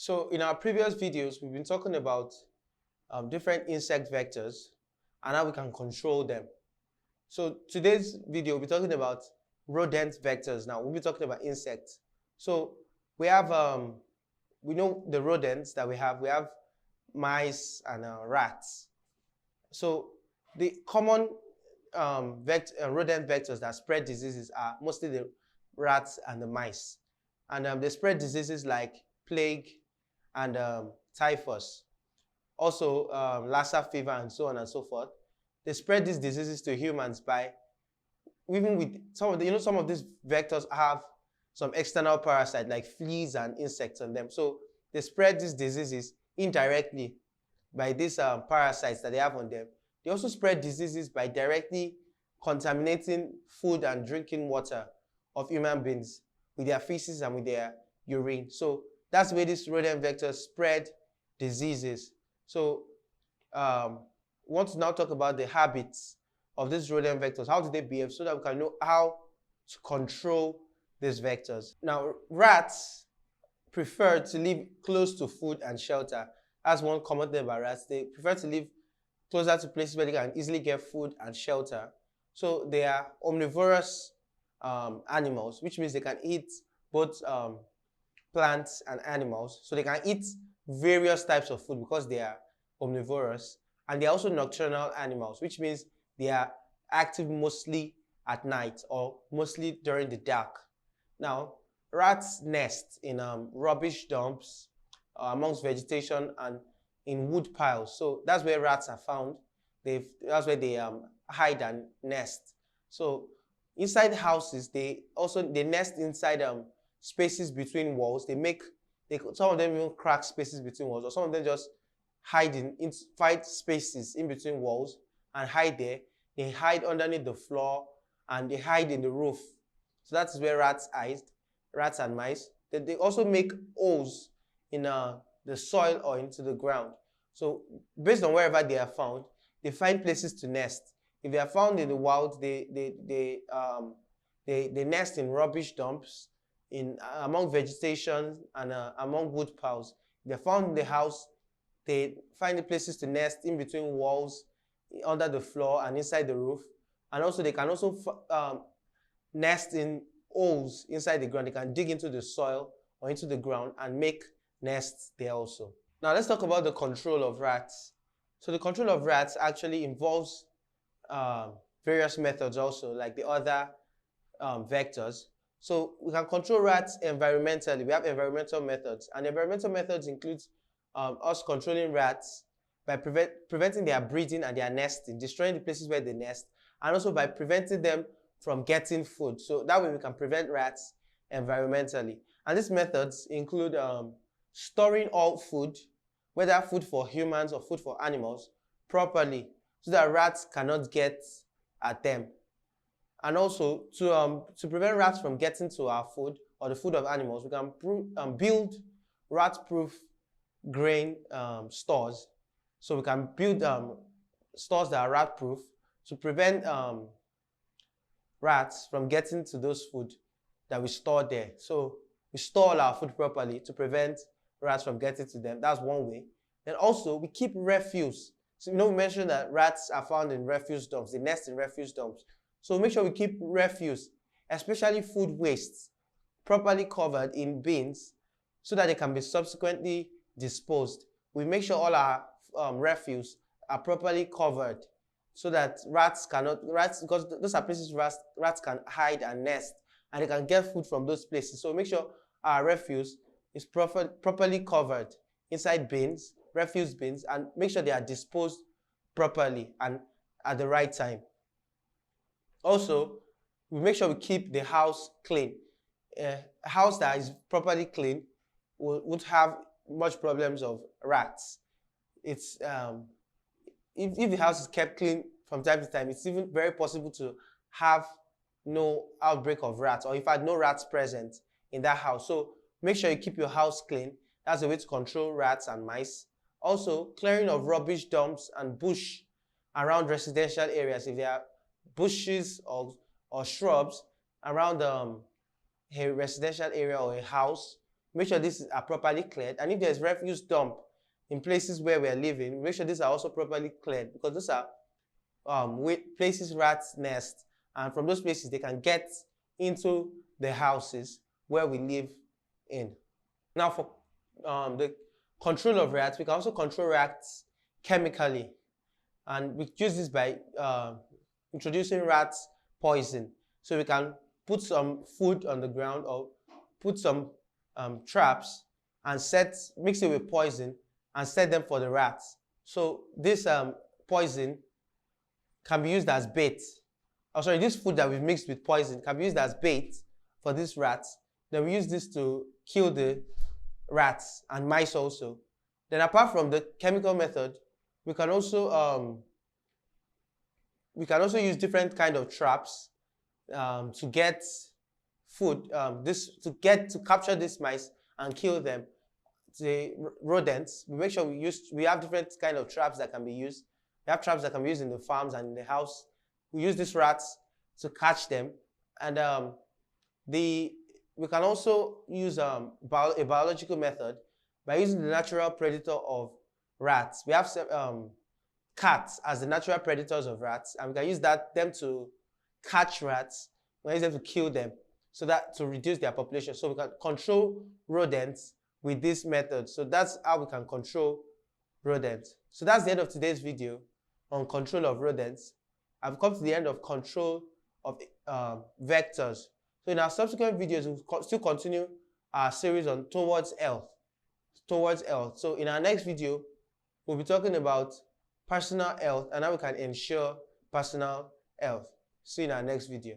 So in our previous videos, we've been talking about different insect vectors and how we can control them. So today's video, we'll be talking about rodent vectors. Now we'll be talking about insects. So we have, we know the rodents that we have. We have mice and rats. So the common rodent vectors that spread diseases are mostly the rats and the mice. And they spread diseases like plague and typhus. Also Lassa fever and so on and so forth. They spread these diseases to humans by, even with some of the, some of these vectors have some external parasites like fleas and insects on them. So they spread these diseases indirectly by these parasites that they have on them. They also spread diseases by directly contaminating food and drinking water of human beings with their feces and with their urine. So that's where these rodent vectors spread diseases. So we want to now talk about the habits of these rodent vectors. How do they behave so that we can know how to control these vectors. Now, rats prefer to live close to food and shelter. That's one common thing about rats. They prefer to live closer to places where they can easily get food and shelter. So they are omnivorous animals, which means they can eat both plants and animals. So they can eat various types of food because they are omnivorous. And they are also nocturnal animals, which means they are active mostly at night or mostly during the dark. Now, rats nest in rubbish dumps, amongst vegetation, and in wood piles. So that's where rats are found. That's where they hide and nest. So inside houses, they nest inside spaces between walls. Some of them even crack spaces between walls, or some of them just hide in spaces in between walls and hide there. They hide underneath the floor and they hide in the roof. So that is where rats hide, rats and mice. They also make holes in the soil or into the ground. So based on wherever they are found, they find places to nest. If they are found in the wild, they nest in rubbish dumps, among vegetation and among wood piles. If they're found in the house, they find the places to nest in between walls, under the floor and inside the roof. And also they can also nest in holes inside the ground. They can dig into the soil or into the ground and make nests there also. Now let's talk about the control of rats. So the control of rats actually involves various methods also, like the other vectors. So we can control rats environmentally. We have environmental methods, and environmental methods includes us controlling rats by preventing their breeding and their nesting, destroying the places where they nest, and also by preventing them from getting food. So that way we can prevent rats environmentally. And these methods include storing all food, whether food for humans or food for animals, properly so that rats cannot get at them. And also to prevent rats from getting to our food or the food of animals, we can build rat-proof grain stores. So we can build stores that are rat-proof to prevent rats from getting to those food that we store there. So we store all our food properly to prevent rats from getting to them. That's one way. Then also we keep refuse. So we mentioned that rats are found in refuse dumps. They nest in refuse dumps. So make sure we keep refuse, especially food wastes, properly covered in bins so that they can be subsequently disposed. We make sure all our refuse are properly covered so that because those are places rats can hide and nest, and they can get food from those places. So make sure our refuse is properly covered inside bins, refuse bins, and make sure they are disposed properly and at the right time. Also, we make sure we keep the house clean. A house that is properly clean would have much problems of rats. It's if the house is kept clean from time to time, it's even very possible to have no outbreak of rats, or if had no rats present in that house. So make sure you keep your house clean. That's a way to control rats and mice. Also, clearing of rubbish dumps and bush around residential areas. If there are bushes or shrubs around a residential area or a house, make sure these are properly cleared. And if there's refuse dump in places where we're living, make sure these are also properly cleared, because those are places rats nest, and from those places they can get into the houses where we live in. Now for the control of rats, we can also control rats chemically, and we use this by introducing rat poison. So we can put some food on the ground or put some traps and mix it with poison and set them for the rats. So this poison can be used as bait. Oh, sorry, this food that we've mixed with poison can be used as bait for these rats. Then we use this to kill the rats and mice also. Then apart from the chemical method, we can also use different kind of traps to get food, to capture these mice and kill them. The rodents, we make sure we have different kind of traps that can be used. We have traps that can be used in the farms and in the house. We use these rats to catch them, and we can also use a biological method by using the natural predator of rats. We have cats as the natural predators of rats, and we can use them to catch rats. We can use them to kill them, so that to reduce their population. So we can control rodents with this method. So that's how we can control rodents. So that's the end of today's video on control of rodents. I've come to the end of control of vectors. So in our subsequent videos, we'll still continue our series on towards health. So in our next video, we'll be talking about personal health and how we can ensure personal health. See you in our next video.